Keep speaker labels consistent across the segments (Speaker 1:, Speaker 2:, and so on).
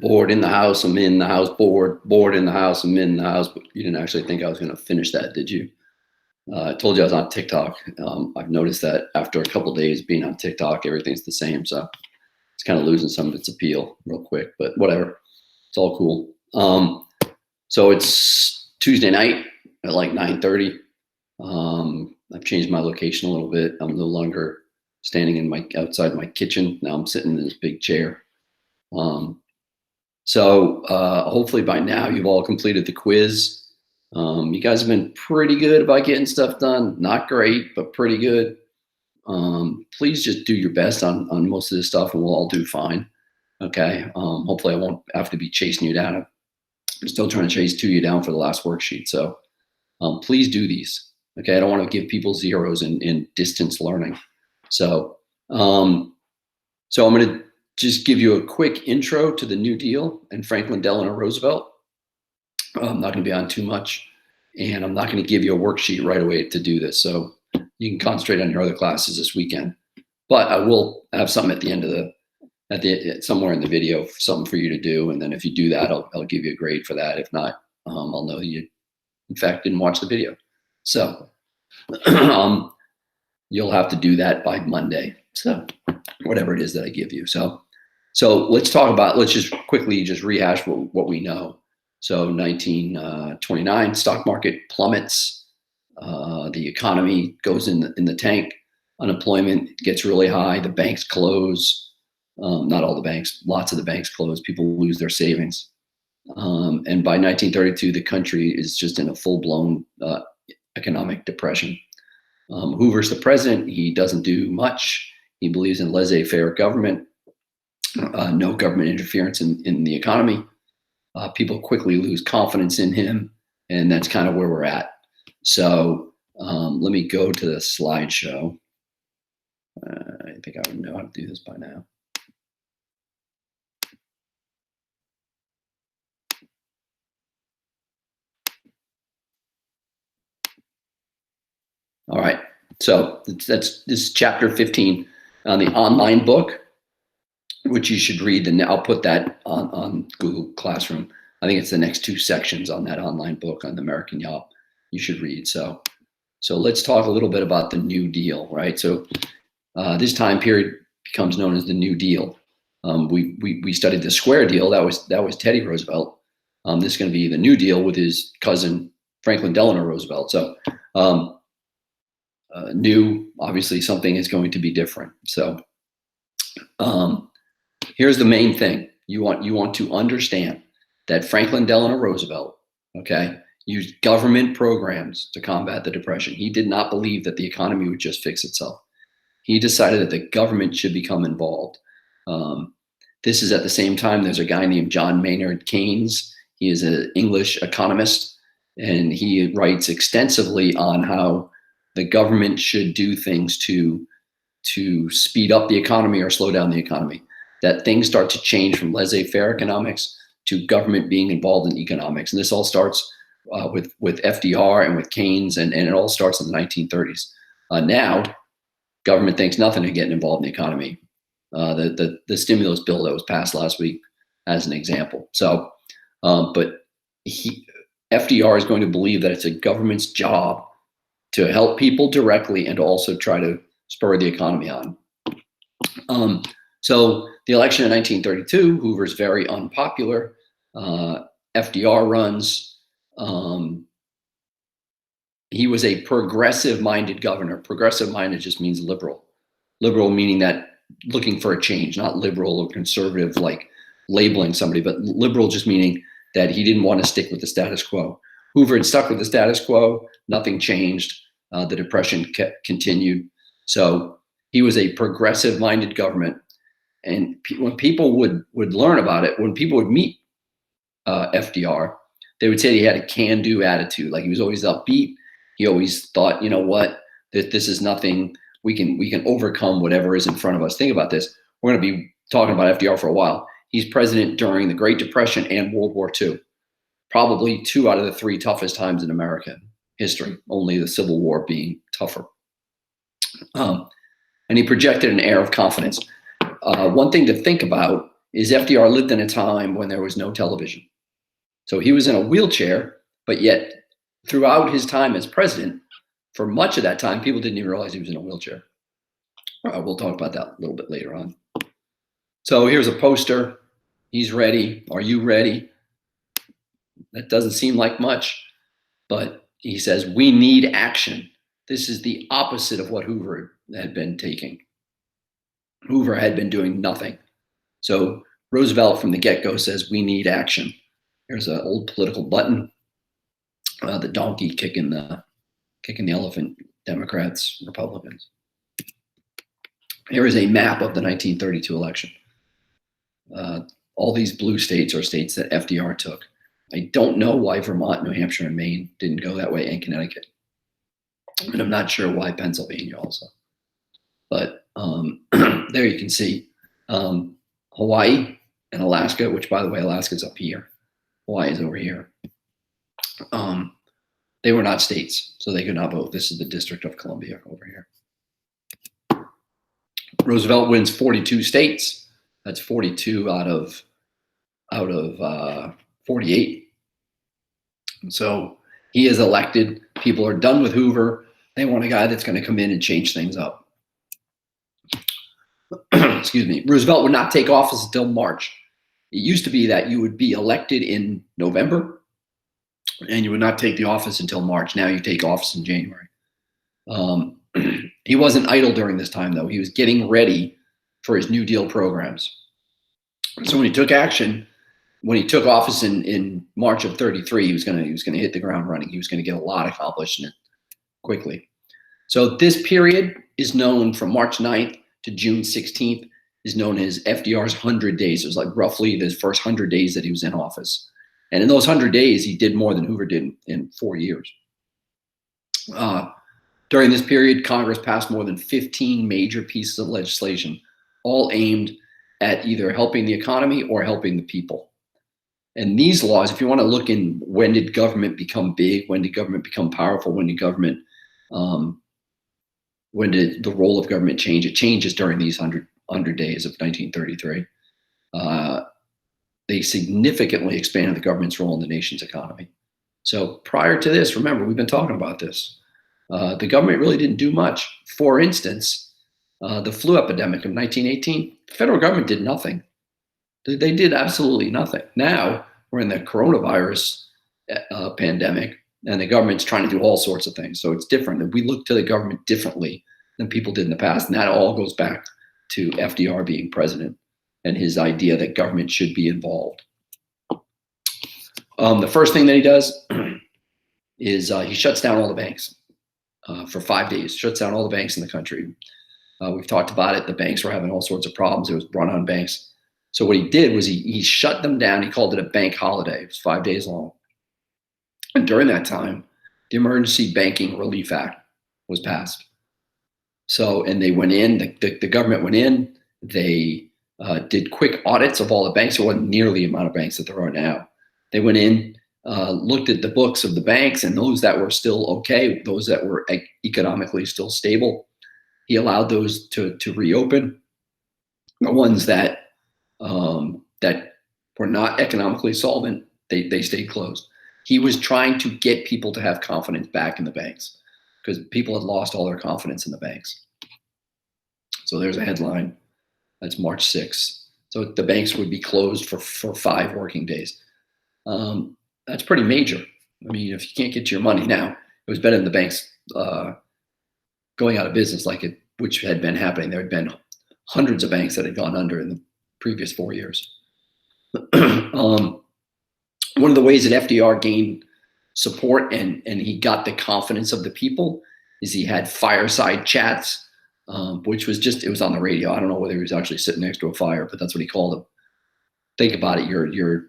Speaker 1: Bored in the house, I'm in the house, bored in the house, I'm in the house. But you didn't actually think I was going to finish that, did you? I told you I was on TikTok. I've noticed that after a couple of days being on TikTok, everything's the same. So it's kind of losing some of its appeal real quick, but whatever. It's all cool. So it's Tuesday night at like 9:30. I've changed my location a little bit. I'm no longer standing in outside my kitchen. Now I'm sitting in this big chair. So hopefully by now you've all completed the quiz. You guys have been pretty good about getting stuff done. Not great, but pretty good. Please just do your best on most of this stuff and we'll all do fine. Okay. Hopefully I won't have to be chasing you down. I'm still trying to chase you down for the last worksheet. So please do these. Okay. I don't want to give people zeros in distance learning. So I'm going to just give you a quick intro to the New Deal and Franklin Delano Roosevelt. I'm not going to be on too much, and I'm not going to give you a worksheet right away to do this. So you can concentrate on your other classes this weekend. But I will have something at the end of somewhere in the video, something for you to do. And then if you do that, I'll give you a grade for that. If not, I'll know you, in fact, didn't watch the video. So you'll have to do that by Monday. So whatever it is that I give you. So let's just quickly rehash what we know. So 1929, stock market plummets. The economy goes in the tank. Unemployment gets really high. The banks close. Not all the banks, lots of the banks close. People lose their savings. And by 1932, the country is just in a full-blown economic depression. Hoover's the president. He doesn't do much. He believes in laissez-faire government, no government interference in the economy. People quickly lose confidence in him, and that's kind of where we're at. So let me go to the slideshow. I think I would know how to do this by now. All right, so this is chapter 15 on the online book, which you should read. And I'll put that on Google Classroom. I think it's the next two sections on that online book on the American Yacht you should read. So let's talk a little bit about the New Deal, right? So this time period becomes known as the New Deal. We studied the Square Deal. That was Teddy Roosevelt. This is going to be the New Deal with his cousin Franklin Delano Roosevelt. So new, obviously, something is going to be different. So here's the main thing. You want to understand that Franklin Delano Roosevelt, okay, used government programs to combat the Depression. He did not believe that the economy would just fix itself. He decided that the government should become involved. This is at the same time, there's a guy named John Maynard Keynes. He is an English economist, and he writes extensively on how the government should do things to speed up the economy or slow down the economy. That things start to change from laissez-faire economics to government being involved in economics. And this all starts with FDR and with Keynes, and it all starts in the 1930s. Now, government thinks nothing of getting involved in the economy. The stimulus bill that was passed last week as an example. So, but FDR is going to believe that it's a government's job to help people directly and also try to spur the economy on. So the election in 1932, Hoover's very unpopular. FDR runs. He was a progressive-minded governor. Progressive-minded just means liberal. Liberal meaning that looking for a change, not liberal or conservative like labeling somebody, but liberal just meaning that he didn't want to stick with the status quo. Hoover had stuck with the status quo. Nothing changed. The Depression continued. So he was a progressive-minded government. And when people would learn about it, when people would meet FDR, they would say he had a can-do attitude. Like he was always upbeat. He always thought, you know what, this is nothing. We can overcome whatever is in front of us. Think about this. We're going to be talking about FDR for a while. He's president during the Great Depression and World War II. Probably 2 out of the 3 toughest times in American history, only the Civil War being tougher. And he projected an air of confidence. One thing to think about is FDR lived in a time when there was no television. So he was in a wheelchair, but yet throughout his time as president, for much of that time, people didn't even realize he was in a wheelchair. We'll talk about that a little bit later on. So here's a poster. He's ready. Are you ready? That doesn't seem like much, but he says, we need action. This is the opposite of what Hoover had been taking. Hoover had been doing nothing. So Roosevelt from the get-go says, we need action. Here's an old political button. The donkey kicking the elephant, Democrats, Republicans. Here is a map of the 1932 election. All these blue states are states that FDR took. I don't know why Vermont, New Hampshire, and Maine didn't go that way, and Connecticut. And I'm not sure why Pennsylvania also. But there you can see Hawaii and Alaska, which, by the way, Alaska's up here. Hawaii is over here. They were not states, so they could not vote. This is the District of Columbia over here. Roosevelt wins 42 states. That's 42 out of 48. So he is elected. People are done with Hoover. They want a guy that's going to come in and change things up. Excuse me. Roosevelt would not take office until March. It used to be that you would be elected in November and you would not take the office until March. Now you take office in January. He wasn't idle during this time, though. He was getting ready for his New Deal programs. So when he took action, when he took office in March of 33, he was going to hit the ground running. He was going to get a lot accomplished in it quickly. So this period is known from March 9th to June 16th is known as FDR's 100 days. It was like roughly the first 100 days that he was in office. And in those 100 days, he did more than Hoover did in 4 years. During this period, Congress passed more than 15 major pieces of legislation, all aimed at either helping the economy or helping the people. And these laws, if you want to look in when did government become big, when did government become powerful, when did the role of government change? It changes during these 100 days of 1933. They significantly expanded the government's role in the nation's economy. So prior to this, remember, we've been talking about this. The government really didn't do much. For instance, the flu epidemic of 1918, the federal government did nothing. They did absolutely nothing. Now we're in the coronavirus pandemic, and the government's trying to do all sorts of things. So it's different. And we look to the government differently than people did in the past. And that all goes back to FDR being president and his idea that government should be involved. The first thing that he does is he shuts down all the banks for 5 days, shuts down all the banks in the country. We've talked about it. The banks were having all sorts of problems. It was run-on banks. So what he did was he shut them down. He called it a bank holiday. It was 5 days long. And during that time, the Emergency Banking Relief Act was passed. So, and they went in, the government went in, they did quick audits of all the banks. There wasn't nearly the amount of banks that there are now. They went in, looked at the books of the banks, and those that were still okay, those that were economically still stable, he allowed those to reopen. The ones that were not economically solvent, they stayed closed. He was trying to get people to have confidence back in the banks because people had lost all their confidence in the banks. So there's a headline. That's March 6th. So the banks would be closed for 5 working days. That's pretty major. I mean, if you can't get your money now, it was better than the banks going out of business which had been happening. There had been hundreds of banks that had gone under in the previous 4 years. One of the ways that FDR gained support and he got the confidence of the people is he had fireside chats, which was it was on the radio. I don't know whether he was actually sitting next to a fire, but that's what he called them. Think about it. You're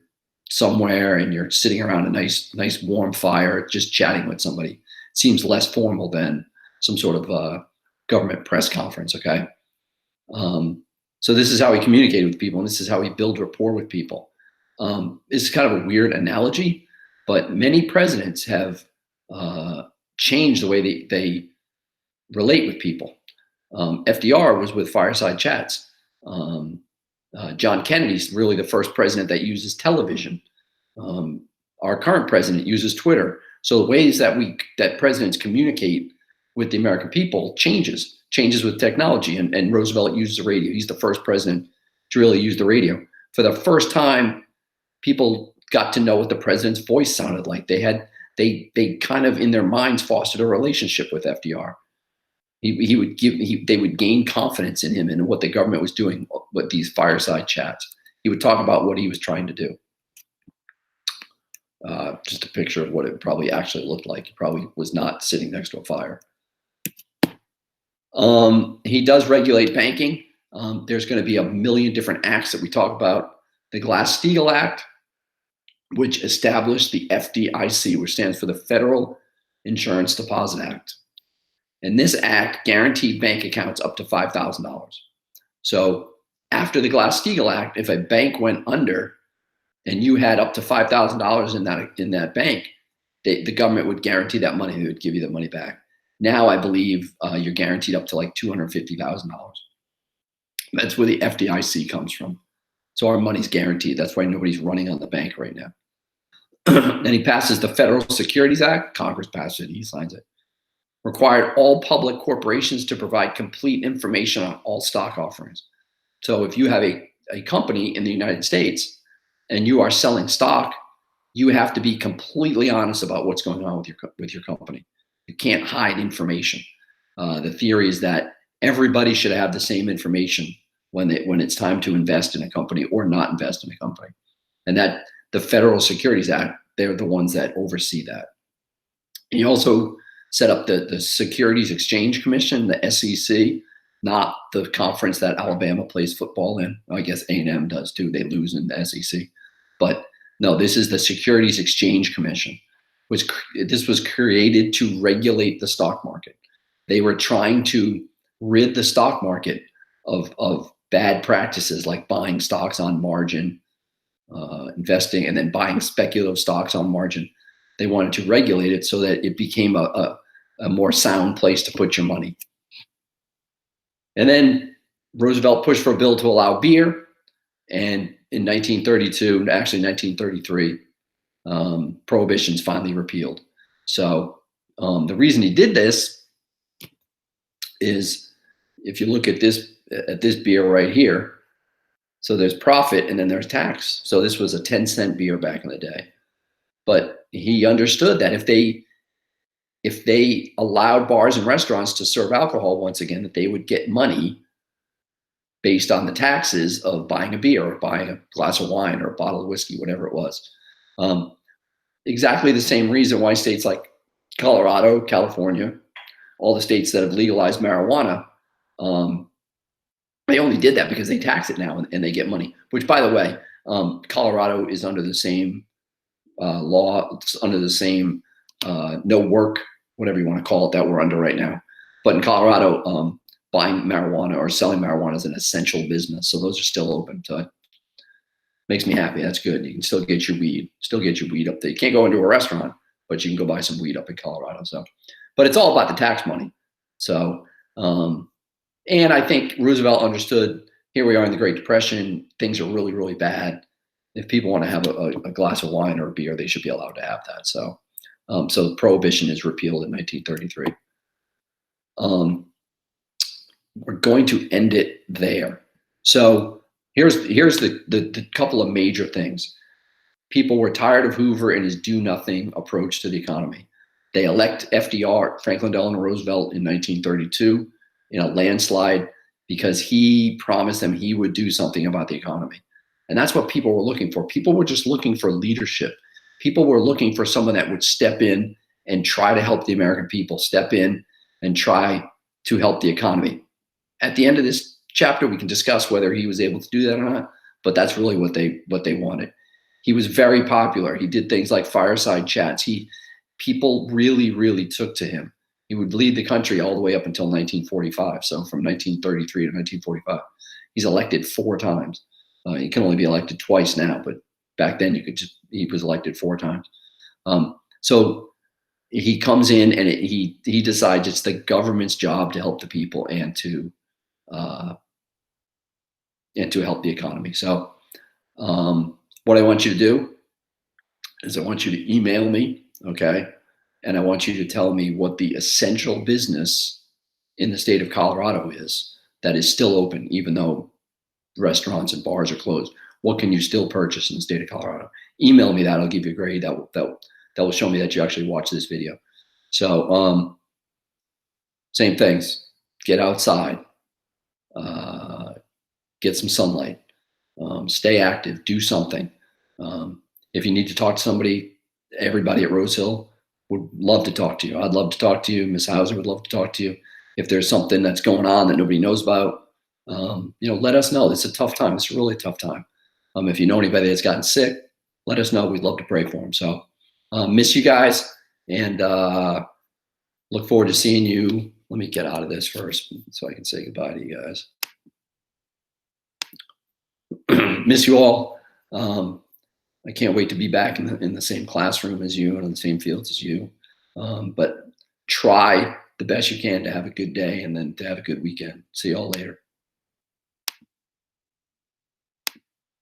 Speaker 1: somewhere and you're sitting around a nice warm fire, just chatting with somebody. It seems less formal than some sort of government press conference. Okay. So this is how he communicated with people, and this is how he built rapport with people. This is kind of a weird analogy, but many presidents have changed the way they relate with people. FDR was with fireside chats. John Kennedy's really the first president that uses television. Our current president uses Twitter. So the ways that presidents communicate with the American people changes with technology. And Roosevelt uses the radio. He's the first president to really use the radio. For the first time, people got to know what the president's voice sounded like. They kind of in their minds fostered a relationship with FDR. They would gain confidence in him and what the government was doing with these fireside chats. He would talk about what he was trying to do. Just a picture of what it probably actually looked like. He probably was not sitting next to a fire. He does regulate banking. There's going to be a million different acts that we talk about. The Glass-Steagall Act, which established the FDIC, which stands for the Federal Insurance Deposit Act. And this act guaranteed bank accounts up to $5,000. So after the Glass-Steagall Act, if a bank went under and you had up to $5,000 in that bank, the government would guarantee that money. They would give you the money back. Now I believe you're guaranteed up to like $250,000. That's where the FDIC comes from. So our money's guaranteed. That's why nobody's running on the bank right now. Then he passes the Federal Securities Act. Congress passed it. He signs it. Required all public corporations to provide complete information on all stock offerings. So if you have a company in the United States and you are selling stock, you have to be completely honest about what's going on with your company. You can't hide information. The theory is that everybody should have the same information when it's time to invest in a company or not invest in a company. And that the Federal Securities Act, they're the ones that oversee that. And he also set up the Securities Exchange Commission, the SEC, not the conference that Alabama plays football in. I guess A&M does too. They lose in the SEC. But no, this is the Securities Exchange Commission. This was created to regulate the stock market. They were trying to rid the stock market of bad practices like buying stocks on margin, investing, and then buying speculative stocks on margin. They wanted to regulate it so that it became a more sound place to put your money. And then Roosevelt pushed for a bill to allow beer. And in 1932, actually 1933, prohibition's finally repealed. So the reason he did this is if you look at this beer right here, so there's profit and then there's tax. So this was a 10-cent beer back in the day. But he understood that if they allowed bars and restaurants to serve alcohol once again, that they would get money based on the taxes of buying a beer or buying a glass of wine or a bottle of whiskey, whatever it was. Exactly the same reason why states like Colorado, California, all the states that have legalized marijuana, they only did that because they tax it now and they get money, which, by the way, Colorado is under the same law, it's under the same no work, whatever you want to call it, that we're under right now. But in Colorado, buying marijuana or selling marijuana is an essential business. So those are still open. So it makes me happy. That's good. You can still get your weed up there. You can't go into a restaurant, but you can go buy some weed up in Colorado. So, but it's all about the tax money. So, and I think Roosevelt understood, here we are in the Great Depression, things are really, really bad. If people want to have a glass of wine or a beer, they should be allowed to have that. So, so prohibition is repealed in 1933. We're going to end it there. So here's the couple of major things. People were tired of Hoover and his do-nothing approach to the economy. They elect FDR, Franklin Delano Roosevelt, in 1932 in a landslide because he promised them he would do something about the economy. And that's what people were looking for. People were just looking for leadership. People were looking for someone that would step in and try to help the American people, step in and try to help the economy. At the end of this chapter, we can discuss whether he was able to do that or not, but that's really what they wanted. He was very popular. He did things like fireside chats. People really, really took to him. He would lead the country all the way up until 1945. So from 1933 to 1945, he's elected 4 times. He can only be elected twice now, but back then he was elected 4 times. So he comes in and he decides it's the government's job to help the people and to and to help the economy. So what I want you to do is I want you to email me, okay? And I want you to tell me what the essential business in the state of Colorado is that is still open, even though restaurants and bars are closed. What can you still purchase in the state of Colorado? Email me that. I'll give you a grade. That will show me that you actually watched this video. So same things. Get outside. Get some sunlight. Stay active. Do something. If you need to talk to somebody, everybody at Rose Hill would love to talk to you. I'd love to talk to you. Miss Hauser would love to talk to you. If there's something that's going on that nobody knows about, let us know. It's a tough time. It's a really tough time. If you know anybody that's gotten sick, let us know. We'd love to pray for them. So miss you guys, and look forward to seeing you. Let me get out of this first so I can say goodbye to you guys. Miss you all. I can't wait to be back in the same classroom as you and on the same fields as you. But try the best you can to have a good day and then to have a good weekend. See you all later.